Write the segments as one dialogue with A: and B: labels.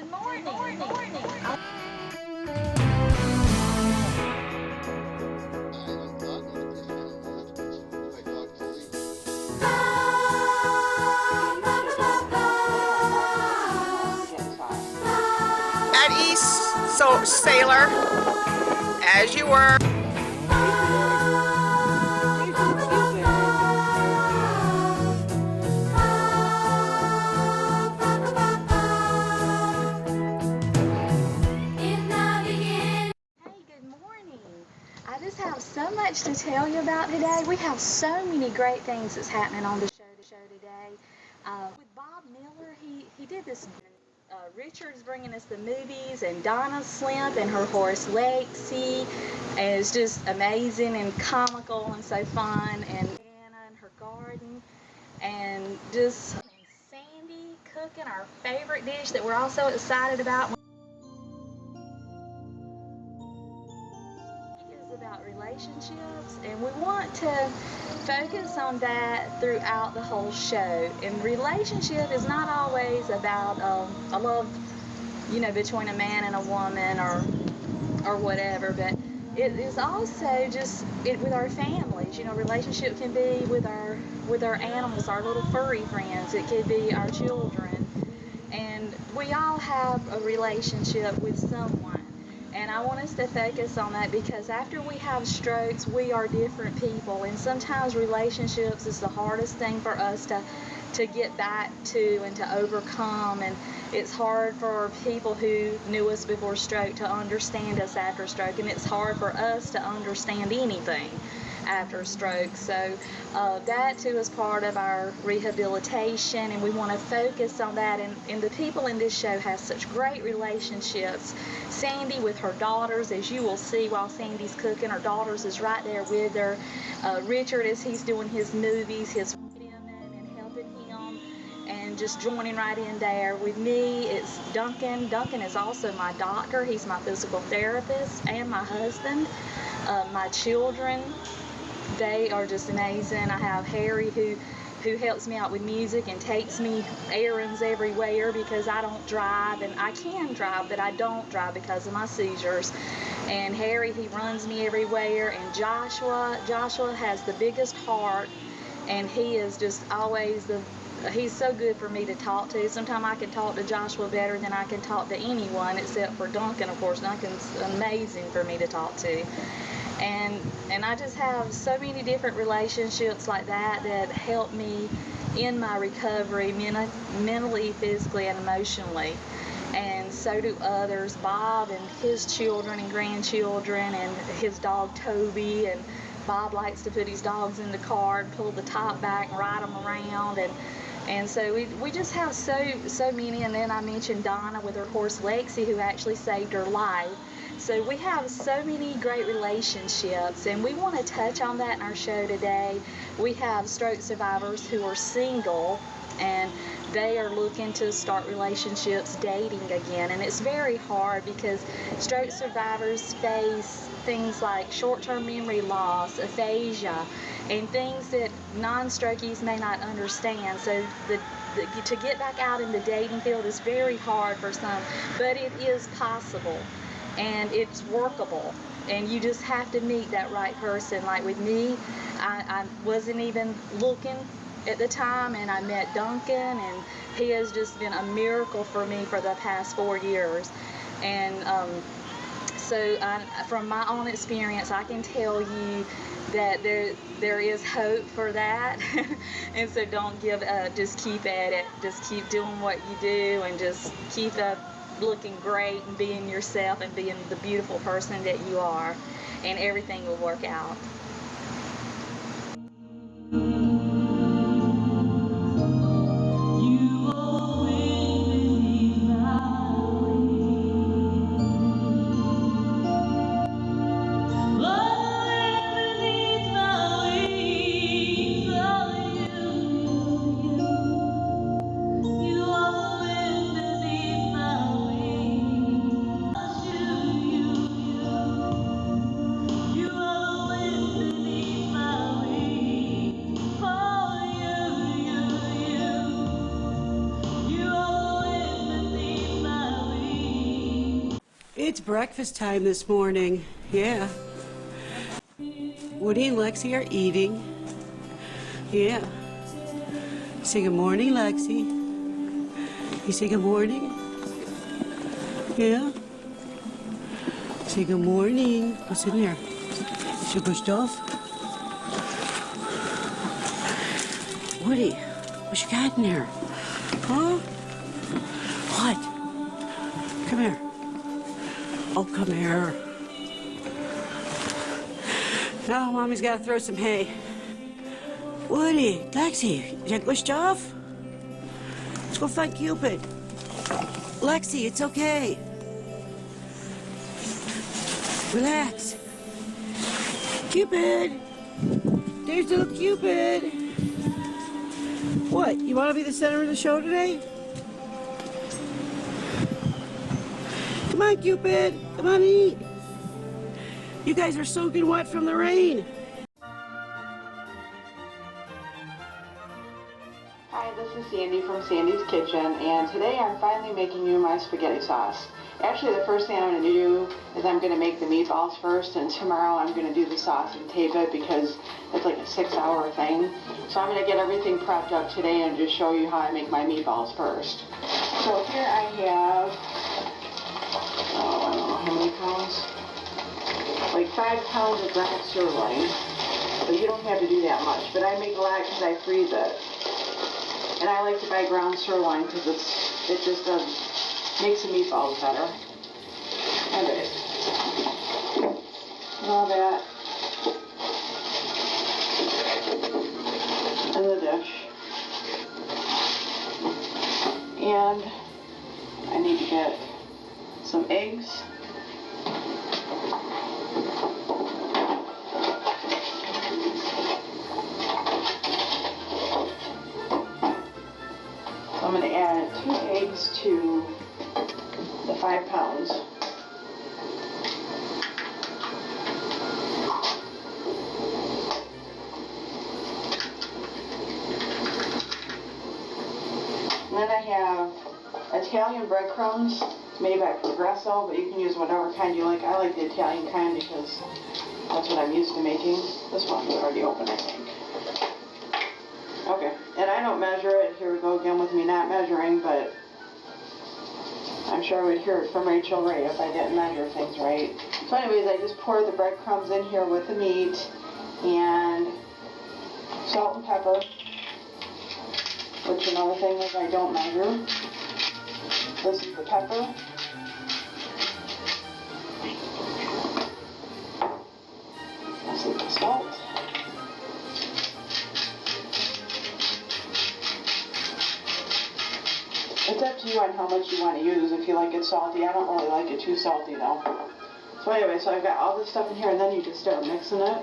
A: Good morning. Good morning.
B: At East Sailor, as you were.
A: Hey, good morning. I just have so much to tell you about today. We have so many great things that's happening on the show today. With Bob Miller, he did this. Richard's bringing us the movies, and Donna Slimp and her horse Lexi, and it's just amazing and comical and so fun. And Anna and her garden, and just Sandy cooking our favorite dish that we're all so excited about. Is about relationships, and we want to focus on that throughout the whole show. And relationship is not always about a love, between a man and a woman or whatever, but it is also just it with our families. Relationship can be with our animals, our little furry friends. It could be our children, and we all have a relationship with someone. And I want us to focus on that because after we have strokes, we are different people, and sometimes relationships is the hardest thing for us to get back to and to overcome. And it's hard for people who knew us before stroke to understand us after stroke, and it's hard for us to understand anything after stroke. So that too is part of our rehabilitation, and we want to focus on that. And the people in this show have such great relationships. Sandy with her daughters, as you will see while Sandy's cooking, her daughters is right there with her. Richard, as he's doing his movies, his and helping him and just joining right in there. With me, it's Duncan. Duncan is also my doctor. He's my physical therapist and my husband. My children, they are just amazing. I have Harry who helps me out with music and takes me errands everywhere because I don't drive, and I can drive, but I don't drive because of my seizures. And Harry, he runs me everywhere. And Joshua has the biggest heart, and he is just always he's so good for me to talk to. Sometimes I can talk to Joshua better than I can talk to anyone except for Duncan, of course. Duncan's amazing for me to talk to. And I just have so many different relationships like that help me in my recovery, mentally, physically, and emotionally. And so do others. Bob and his children and grandchildren, and his dog Toby. And Bob likes to put his dogs in the car and pull the top back and ride them around. And so we just have so many. And then I mentioned Donna with her horse Lexi, who actually saved her life. So we have so many great relationships, and we want to touch on that in our show today. We have stroke survivors who are single, and they are looking to start relationships, dating again. And it's very hard because stroke survivors face things like short-term memory loss, aphasia, and things that non-strokies may not understand. So to get back out in the dating field is very hard for some, but it is possible. And it's workable, and you just have to meet that right person. Like with me, I wasn't even looking at the time, and I met Duncan, and he has just been a miracle for me for the past 4 years. And so from my own experience, I can tell you that there is hope for that. And so don't give up, just keep at it, just keep doing what you do, and just keep up looking great and being yourself and being the beautiful person that you are, and everything will work out.
C: It's breakfast time this morning. Yeah. Woody and Lexi are eating. Yeah. Say good morning, Lexi. You say good morning? Yeah. Say good morning. What's in there? Sugar stuff? Woody, what you got in there? Huh? What? Come here. Oh, come here. Now, Mommy's got to throw some hay. Woody, Lexi, is that good stuff? Let's go find Cupid. Lexi, it's okay. Relax. Cupid! There's little Cupid! What, you want to be the center of the show today? Come on, Cupid! Come on, eat! You guys are soaking wet from the rain.
D: Hi, this is Sandy from Sandy's Kitchen, and today I'm finally making you my spaghetti sauce. Actually, the first thing I'm going to do is I'm going to make the meatballs first, and tomorrow I'm going to do the sauce and tape it because it's like a 6-hour thing. So I'm going to get everything prepped up today and just show you how I make my meatballs first. So here I have, I don't know how many pounds, like 5 pounds of ground sirloin. But you don't have to do that much, but I make a lot because I freeze it. And I like to buy ground sirloin because it just makes the meatballs better. Alright. And all that in the dish. And I need to get some eggs. I'm going to add 2 eggs to the 5 pounds. And then I have Italian breadcrumbs made by Progresso, but you can use whatever kind you like. I like the Italian kind because that's what I'm used to making. This one's already open, I think. Okay, and I don't measure it. Here we go again with me not measuring, but I'm sure I would hear it from Rachel Ray if I didn't measure things right. So anyways, I just pour the breadcrumbs in here with the meat and salt and pepper, which another thing is I don't measure. This is the pepper. This is the salt. It's up to you on how much you want to use. If you like it salty, I don't really like it too salty though. So anyway, so I've got all this stuff in here, and then you just start mixing it.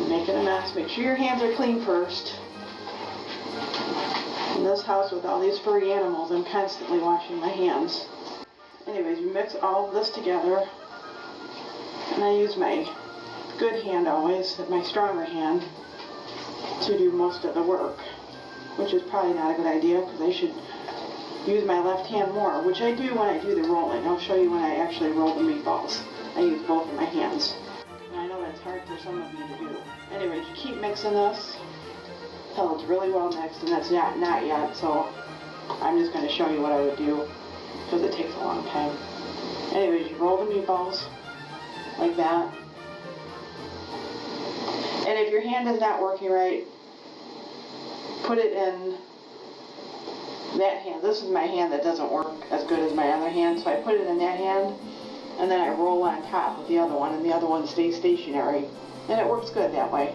D: Making a mess. Make sure your hands are clean first. In this house with all these furry animals, I'm constantly washing my hands. Anyways, you mix all of this together, and I use my good hand always, my stronger hand, to do most of the work. Which is probably not a good idea because I should use my left hand more, which I do when I do the rolling. I'll show you when I actually roll the meatballs. I use both of my hands. And I know that's hard for some of you to do. Anyways, you keep mixing this until it's really well mixed, and that's not yet, so I'm just going to show you what I would do because it takes a long time. Anyways, you roll the meatballs like that. And if your hand is not working right, put it in that hand. This is my hand that doesn't work as good as my other hand, so I put it in that hand, and then I roll on top with the other one, and the other one stays stationary. And it works good that way.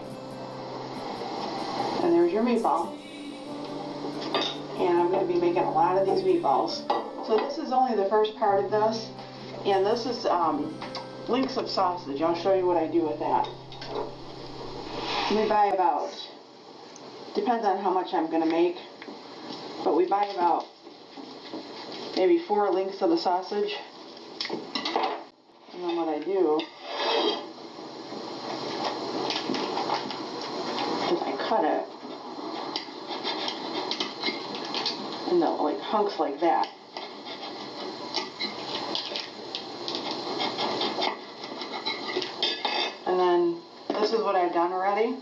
D: And there's your meatball. And I'm going to be making a lot of these meatballs. So this is only the first part of this, and this is links of sausage. I'll show you what I do with that. We buy about, depends on how much I'm going to make, but we buy about maybe 4 links of the sausage. And then what I do is I cut it into like hunks like that. done already.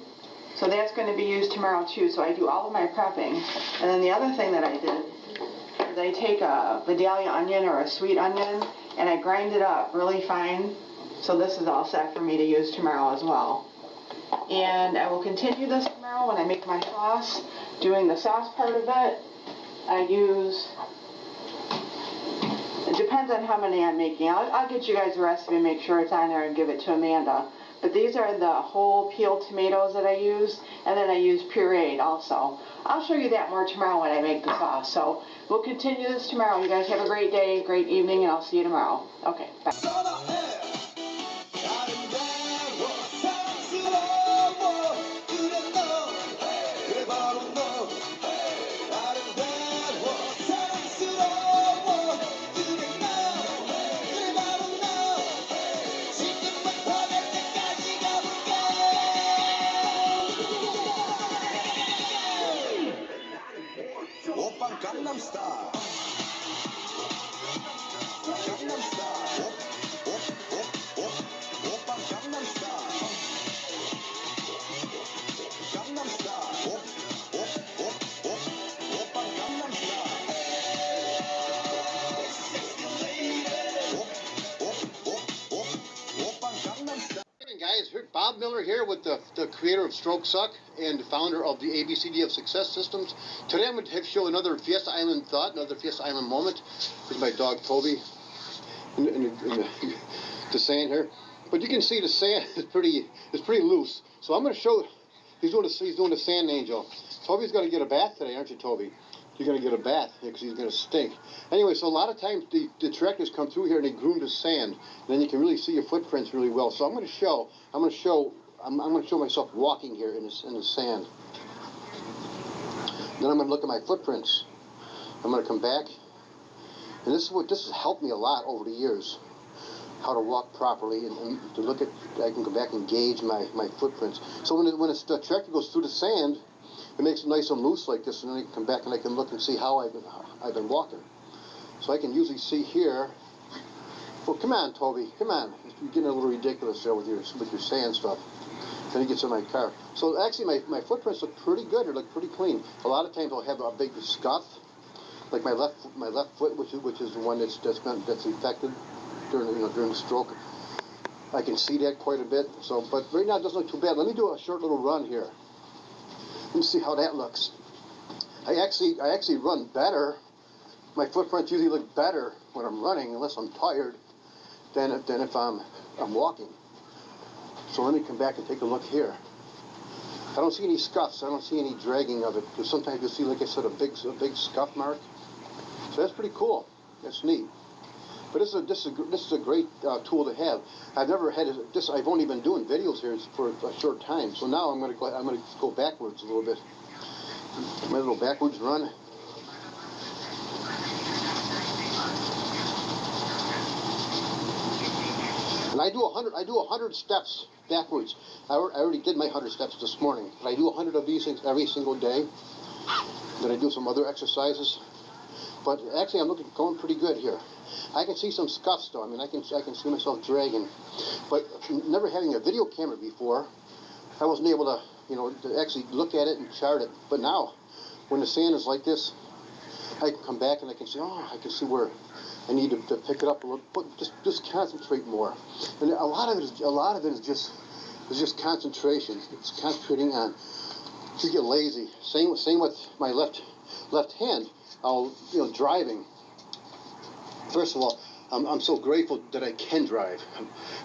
D: So that's going to be used tomorrow too. So I do all of my prepping. And then the other thing that I did is I take a Vidalia onion or a sweet onion and I grind it up really fine. So this is all set for me to use tomorrow as well. And I will continue this tomorrow when I make my sauce. Doing the sauce part of it, I use, it depends on how many I'm making. I'll get you guys the recipe and make sure it's on there and give it to Amanda. But these are the whole peeled tomatoes that I use, and then I use pureed also. I'll show you that more tomorrow when I make the sauce. So we'll continue this tomorrow. You guys have a great day, great evening, and I'll see you tomorrow. Okay, bye.
E: Gangnam Style. Gangnam Style. Oppa Gangnam Style. Gangnam Style. Oppa Gangnam Style. Sexy lady. Oppa Gangnam Style.
F: Hey guys, Bob Miller here with the creator of Stroke Suck and the founder of the ABCD of Success Systems. Today I'm going to show another Fiesta Island thought, another Fiesta Island moment. This is my dog Toby in the sand here. But you can see the sand is pretty loose. So I'm going to show, he's doing the sand angel. Toby's going to get a bath today, aren't you, Toby? You're going to get a bath because he's going to stink. Anyway, so a lot of times the tractors come through here and they groom the sand. And then you can really see your footprints really well. So I'm going to show myself walking here in the sand. Then I'm going to look at my footprints. I'm going to come back. And this has helped me a lot over the years. How to walk properly and to look at, I can go back and gauge my footprints. So when the tractor goes through the sand, it makes it nice and loose like this, and then I can come back and I can look and see how I've been walking. So I can usually see here. Well, come on, Toby, come on. You're getting a little ridiculous there with your sand stuff. Then he gets in my car. So actually, my footprints look pretty good. They look pretty clean. A lot of times I'll have a big scuff, like my left foot, which is the one that's infected during the stroke. I can see that quite a bit. So, but right now it doesn't look too bad. Let me do a short little run here. Let me see how that looks. I actually run better. My footprints usually look better when I'm running, unless I'm tired, than if I'm walking. So let me come back and take a look here. I don't see any scuffs. I don't see any dragging of it. Because sometimes you see, like I said, a big scuff mark. So that's pretty cool. That's neat. But this is a great tool to have. I've never had this. I've only been doing videos here for a short time. So now I'm going to go backwards a little bit. My little backwards run. And I do 100 steps backwards. I already did my 100 steps this morning. But I do 100 of these things every single day. Then I do some other exercises. But actually, I'm going pretty good here. I can see some scuffs though. I mean, I can see myself dragging. But never having a video camera before, I wasn't able to, to actually look at it and chart it. But now, when the sand is like this, I can come back and I can see, I can see where I need to pick it up a little, but just concentrate more. And a lot of it is just concentration. It's concentrating on. Just get lazy. Same with my left hand. I'll driving. First of all, I'm so grateful that I can drive.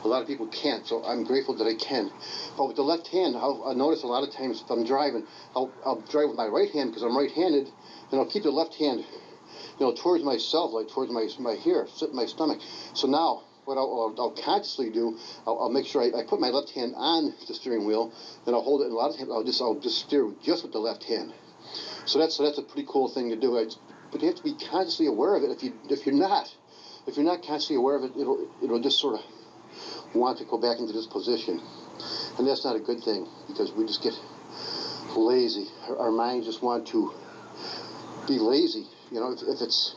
F: A lot of people can't, so I'm grateful that I can. But with the left hand, I'll notice a lot of times if I'm driving, I'll drive with my right hand because I'm right-handed, and I'll keep the left hand, towards myself, like towards my here, sit in my stomach. So now, what I'll consciously do, I'll make sure I put my left hand on the steering wheel, then I'll hold it, and a lot of times I'll just steer just with the left hand. So that's a pretty cool thing to do. But you have to be consciously aware of it. If you're not consciously aware of it, it'll just sort of want to go back into this position, and that's not a good thing because we just get lazy. Our minds just want to be lazy. If it's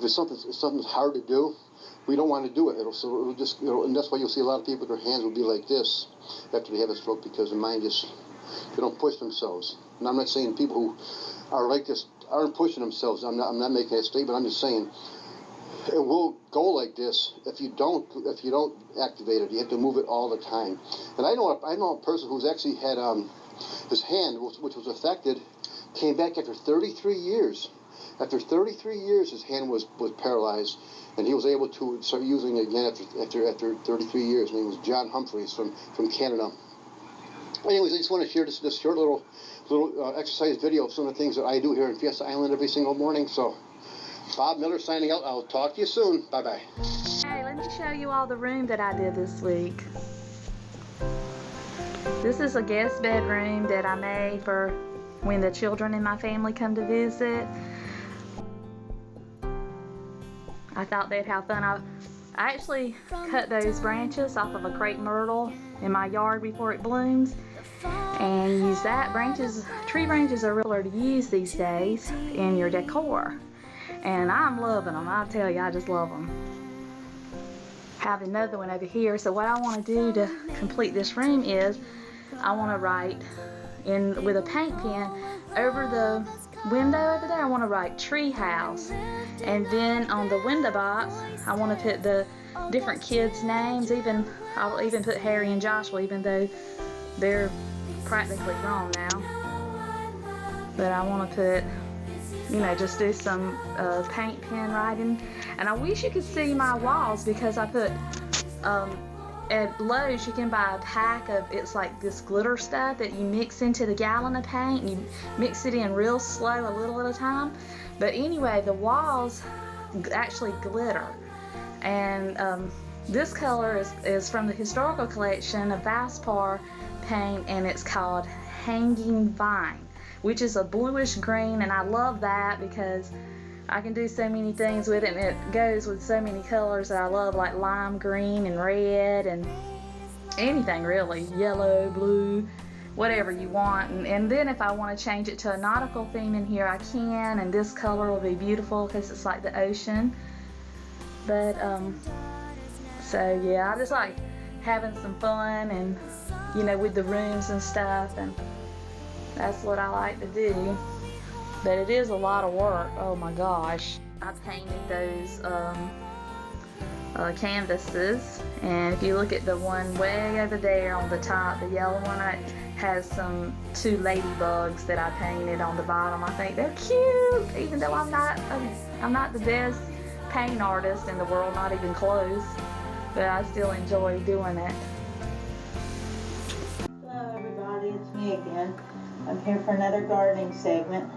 F: something hard to do, we don't want to do it. And that's why you'll see a lot of people, their hands will be like this after they have a stroke, because the mind just, they don't push themselves. And I'm not saying people who are like this aren't pushing themselves. I'm not making a statement. I'm just saying it will go like this if you don't activate it. You have to move it all the time. And I know a person who's actually had his hand, which was affected, came back after 33 years. After 33 years, his hand was paralyzed, and he was able to start using it again after 33 years. His name was John Humphreys from Canada. Anyways, I just want to share this short little exercise video of some of the things that I do here in Fiesta Island every single morning. So, Bob Miller signing out. I'll talk to you soon. Bye-bye.
A: Hey, let me show you all the room that I did this week. This is a guest bedroom that I made for when the children in my family come to visit. I thought they'd have fun. I actually cut those branches off of a crepe myrtle in my yard before it blooms and use that. Tree branches are really to use these days in your decor, and I'm loving them. I'll tell you, I just love them. Have another one over here. So what I want to do to complete this room is I want to write with a paint pen over the window over there. I want to write tree house, and then on the window box I want to put the different kids' names. I'll even put Harry and Joshua, even though they're practically grown now. But I want to put, just do some paint pen writing. And I wish you could see my walls, because I put at Lowe's you can buy a pack of, it's like this glitter stuff that you mix into the gallon of paint, and you mix it in real slow, a little at a time. But anyway, the walls actually glitter. And this color is from the historical collection of Vaspar paint, and it's called Hanging Vine, which is a bluish green, and I love that because I can do so many things with it, and it goes with so many colors that I love, like lime green and red and anything really, yellow, blue, whatever you want. And then if I want to change it to a nautical theme in here, I can, and this color will be beautiful because it's like the ocean. But so yeah, I just like having some fun, and with the rooms and stuff, and that's what I like to do. But it is a lot of work. Oh my gosh. I painted those canvases, and if you look at the one way over there on the top, the yellow one, it has two ladybugs that I painted on the bottom. I think they're cute, even though I'm not the best paint artist in the world, not even close, but I still enjoy doing it.
G: Hello everybody, it's me again. I'm here for another gardening segment.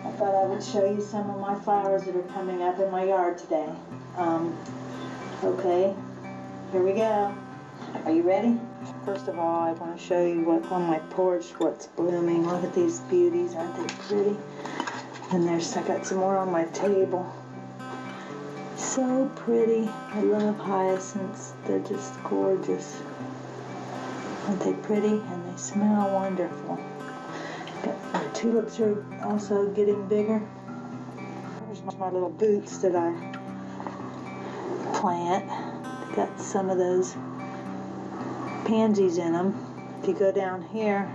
G: I thought I would show you some of my flowers that are coming up in my yard today. Okay, here we go. Are you ready? First of all, I want to show you what's on my porch, what's blooming. Look at these beauties, aren't they pretty? And I got some more on my table. So pretty. I love hyacinths. They're just gorgeous. Aren't they pretty? And they smell wonderful. The tulips are also getting bigger. Here's my little boots that I plant. They got some of those pansies in them. If you go down here,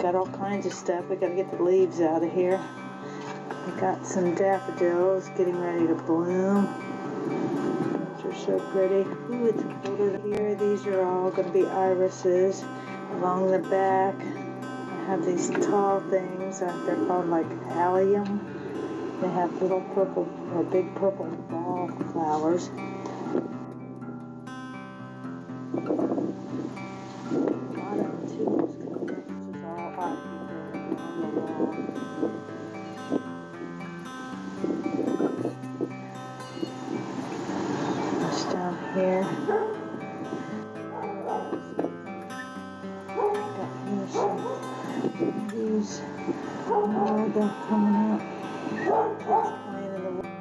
G: got all kinds of stuff. We gotta get the leaves out of here. We got some daffodils getting ready to bloom. Those are so pretty. Ooh, it's colder here. These are all gonna be irises along the back. I have these tall things. They're called like allium. They have little purple or big purple ball flowers. A lot of tulips coming in. This is all art on the wall. This down here. These they're coming up. Just playing in the water.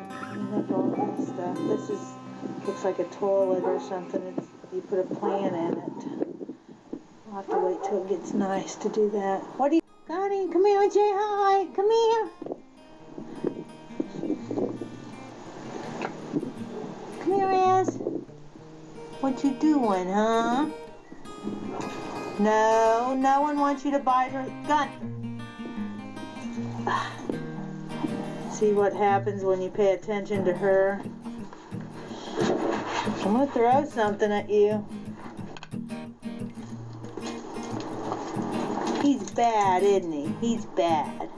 G: Clean up all this stuff. This looks like a toilet or something. You put a plant in it. I'll have to wait till it gets nice to do that. What do you, Connie? Come here and say hi. Come here. What you doing, huh? No, no one wants you to bite her gun. See what happens when you pay attention to her? I'm gonna throw something at you. He's bad, isn't he? He's bad.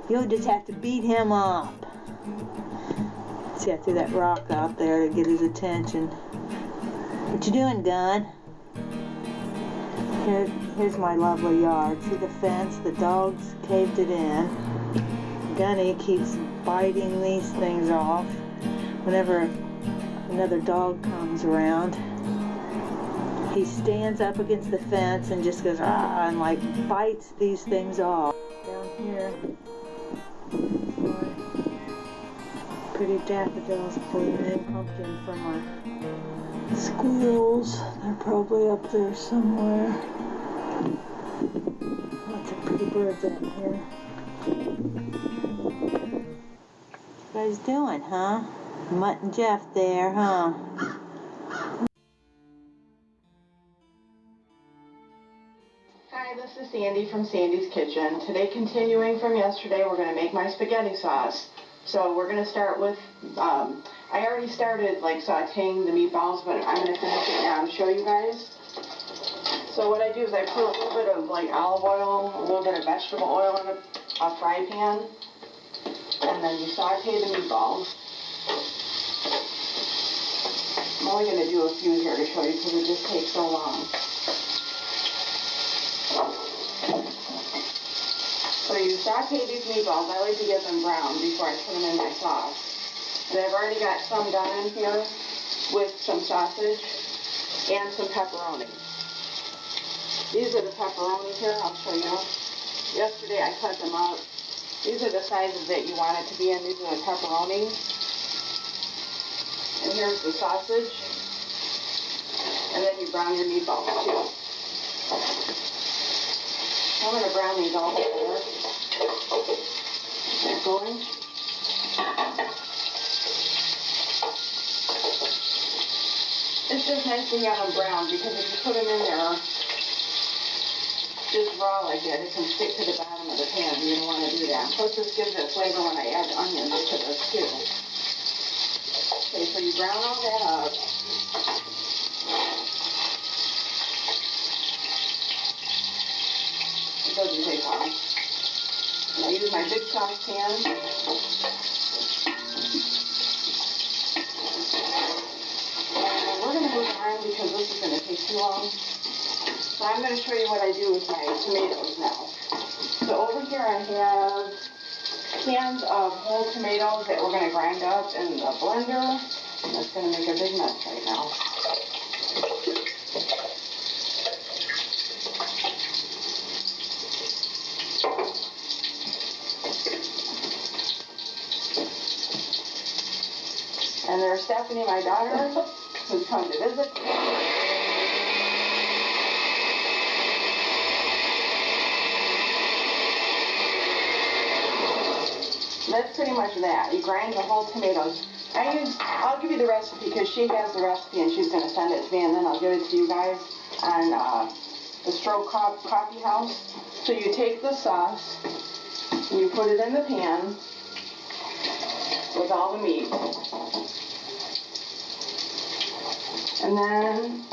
G: You'll just have to beat him up. See, I threw that rock out there to get his attention. What you doing, Gun? Here's my lovely yard. See the fence? The dogs caved it in. Gunny keeps biting these things off whenever another dog comes around. He stands up against the fence and just goes, ah, and like bites these things off. Down here, pretty daffodils pulling in pumpkin from my squirrels. They're probably up there somewhere. Lots of pretty birds out here. What you guys doing, huh? Mutt and Jeff there, huh?
D: Hi, this is Sandy from Sandy's Kitchen. Today, continuing from yesterday, we're going to make my spaghetti sauce. So we're going to start with, I already started like sauteing the meatballs, but I'm going to finish it now and show you guys. So what I do is I put a little bit of like olive oil, a little bit of vegetable oil in a fry pan, and then you saute the meatballs. I'm only going to do a few here to show you because it just takes so long. So you saute these meatballs. I like to get them brown before I put them in my sauce. And I've already got some done in here with some sausage and some pepperoni. These are the pepperoni here. I'll show you. Yesterday I cut them up. These are the sizes that you want it to be in. These are the pepperoni. And here's the sausage. And then you brown your meatballs too. I'm going to brown these all together. Get going. It's just nice to have them brown because if you put them in there just raw like that, it can stick to the bottom of the pan. You don't want to do that. Plus this gives it flavor when I add onions to this too. Okay, so you brown all that up. It doesn't take long. And I use my big saucepan. And we're going to move on because this is going to take too long. So I'm going to show you what I do with my tomatoes now. So over here I have cans of whole tomatoes that we're going to grind up in the blender. And that's going to make a big mess right now. And there's Stephanie, my daughter, who's come to visit. That's pretty much that. You grind the whole tomatoes. I'll give you the recipe because she has the recipe and she's going to send it to me, and then I'll give it to you guys on the Stroke Coffee House. So you take the sauce and you put it in the pan with all the meat. And then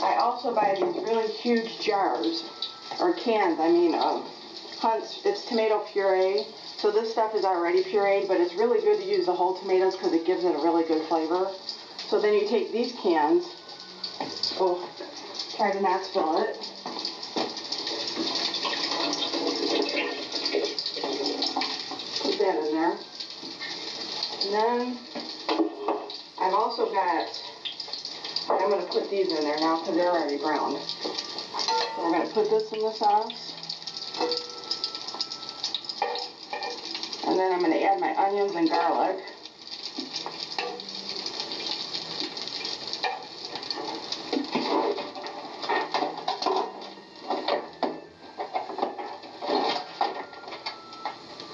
D: I also buy these really huge jars, or cans, of Hunt's. It's tomato puree. So this stuff is already pureed, but it's really good to use the whole tomatoes because it gives it a really good flavor. So then you take these cans, try to not spill it. Put that in there. And then I've also got, I'm going to put these in there now because they're already browned. So we're going to put this in the sauce. And then I'm going to add my onions and garlic.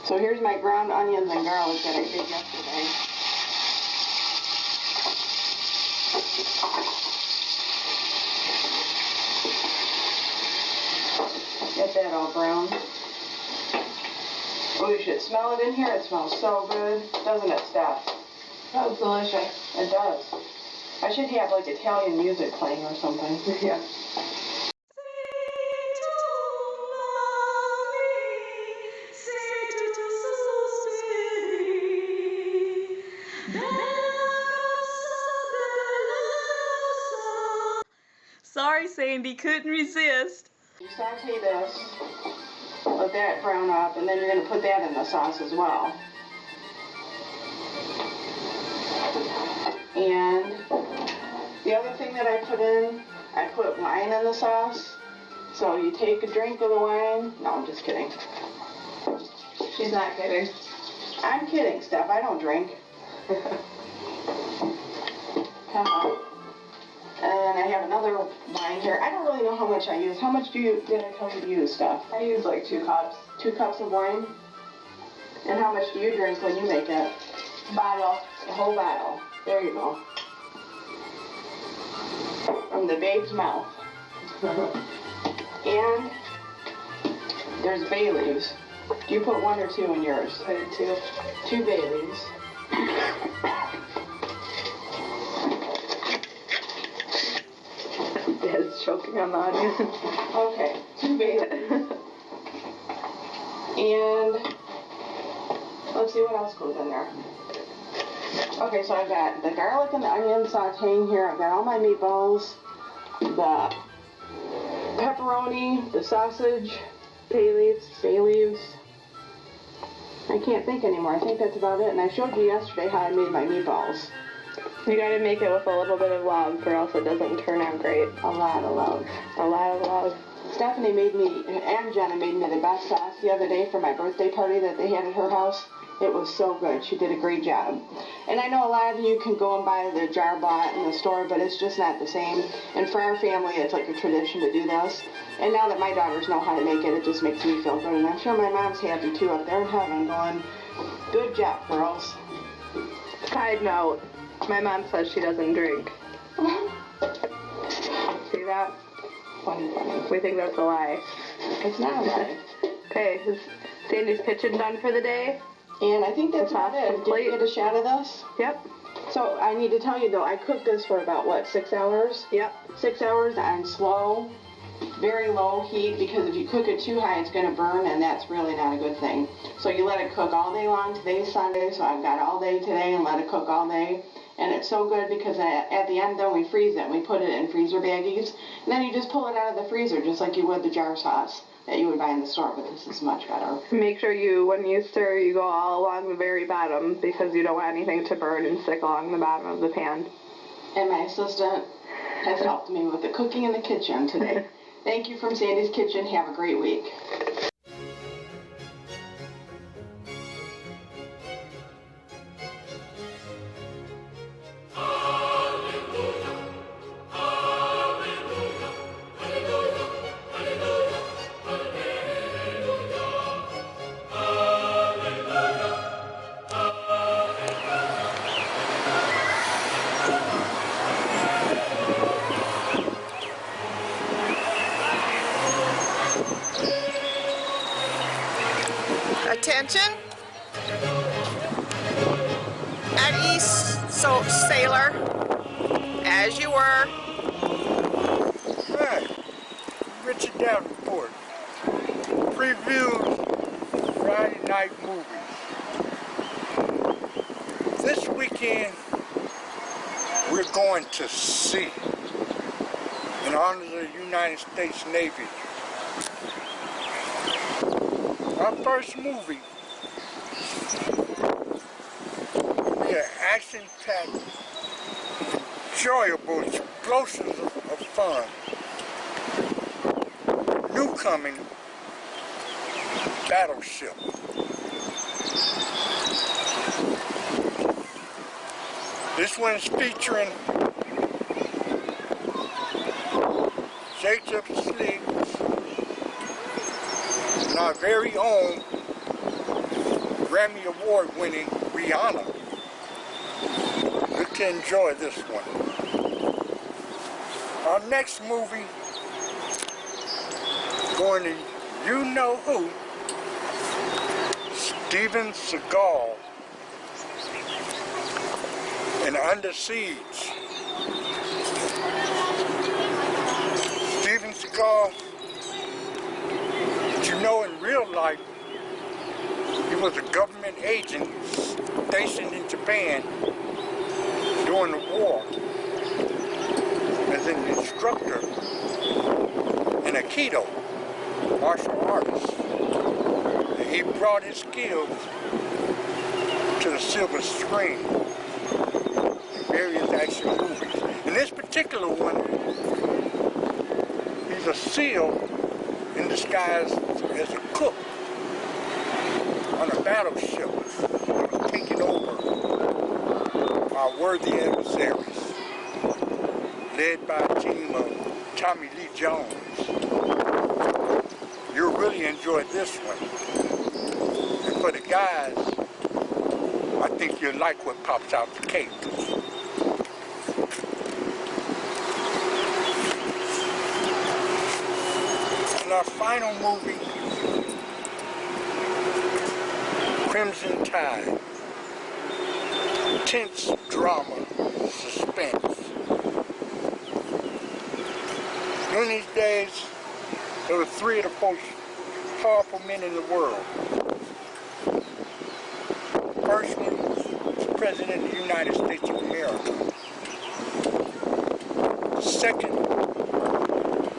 D: So here's my ground onions and garlic that I did yesterday. that all brown. Oh, you should smell it in here. It smells so good, doesn't it, Steph?
H: Smells delicious.
D: It does. I should have like Italian music playing or something.
H: Yeah.
A: Sorry, Sandy, couldn't resist.
D: You saute this, let that brown up, and then you're going to put that in the sauce as well. And the other thing that I put wine in the sauce. So you take a drink of the wine. No, I'm just kidding.
H: She's not kidding.
D: I'm kidding, Steph. I don't drink. And I have another wine here. I don't really know how much I use. How much did I tell you to use, Steph?
H: I use like 2 cups.
D: 2 cups of wine? And how much do you drink when you make it?
H: Bottle.
D: A whole bottle. There you go. From the babe's mouth. And there's bay leaves. Do you put 1 or 2 in yours?
H: I did 2.
D: 2 bay leaves.
H: Dad's choking on the onion.
D: Okay, 2 bay leaves. And let's see what else goes in there. Okay, so I've got the garlic and the onion sauteing here. I've got all my meatballs, the pepperoni, the sausage, bay leaves. I can't think anymore. I think that's about it. And I showed you yesterday how I made my meatballs.
H: You gotta make it with a little bit of love or else it doesn't turn out great.
D: A lot of love.
H: A lot of love.
D: Stephanie made me, and Jenna made me the best sauce the other day for my birthday party that they had at her house. It was so good. She did a great job. And I know a lot of you can go and buy the jar bought in the store, but it's just not the same. And for our family, it's like a tradition to do this. And now that my daughters know how to make it, it just makes me feel good. And I'm sure my mom's happy too up there in heaven going, good job, girls.
H: Side note, my mom says she doesn't drink. See that?
D: Funny.
H: We think that's a lie.
D: It's not a lie.
H: Okay, is Sandy's kitchen done for the day?
D: And I think that's
H: The sauce
D: about it. Did
H: complete?
D: you get a shot of this?
H: Yep.
D: So I need to tell you though, I cooked this for about, what, 6 hours?
H: Yep.
D: 6 hours on slow, very low heat, because if you cook it too high, it's going to burn, and that's really not a good thing. So you let it cook all day long. Today's Sunday, so I've got all day today and let it cook all day. And it's so good because at the end, then we freeze it. We put it in freezer baggies, and then you just pull it out of the freezer, just like you would the jar sauce that you would buy in the store, but this is much better.
H: Make sure when you stir, you go all along the very bottom because you don't want anything to burn and stick along the bottom of the pan.
D: And my assistant has helped me with the cooking in the kitchen today. Thank you from Sandy's Kitchen. Have a great week.
B: Attention. At ease, so sailor, as you were.
I: Hi, Richard Davenport. Previews Friday night movies. This weekend, we're going to sea in honor of the United States Navy. Our first movie will be an action-packed, enjoyable, explosives of fun. Newcoming Battleship. This one is featuring Jacob Sliggs and our very own Grammy Award winning Rihanna. You can enjoy this one. Our next movie going to you know who, Steven Seagal, in Under Siege. Steven Seagal, you know, in real life, he was a government agent stationed in Japan during the war as an instructor in Aikido, martial arts. And he brought his skills to the silver screen in various action movies. In this particular one, he's a SEAL in disguise as a cook on a battleship that was taking over our worthy adversaries, led by a team of Tommy Lee Jones. You'll really enjoy this one. And for the guys, I think you'll like what pops out the cake. And our final movie, Crimson Tide. Tense drama, suspense. During these days, there were three of the most powerful men in the world. First one was the President of the United States of America. The second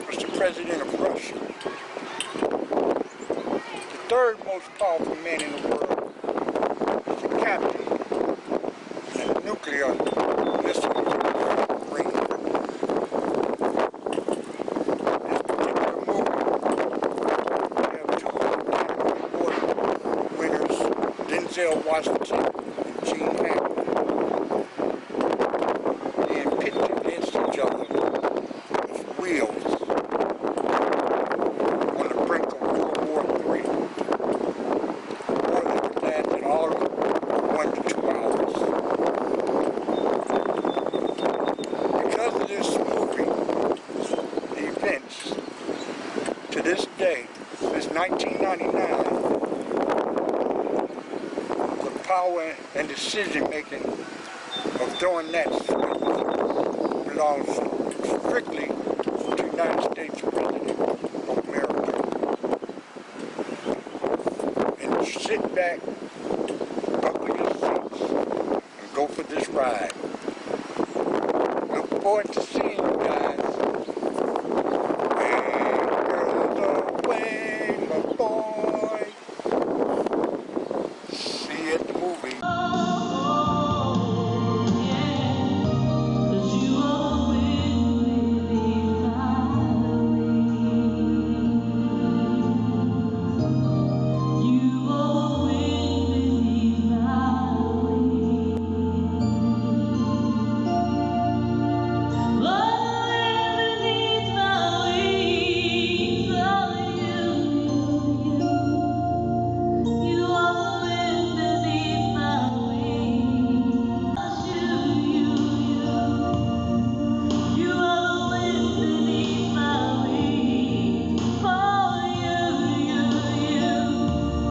I: was the President of Russia. The third most powerful man in the world was the captain in a nuclear missile ring. This particular movie, we have two Academy Award winners, Denzel Washington and Gene Hackman, being pitted against each other as wheels on the brink of World War III. War that could last in all of 1 to 2 hours. Because of this movie, the events to this day, since 1999, the power and decision making of throwing that switch belongs strictly to the United States President of America. And sit back, buckle your seats, and go for this ride. Look forward to seeing you guys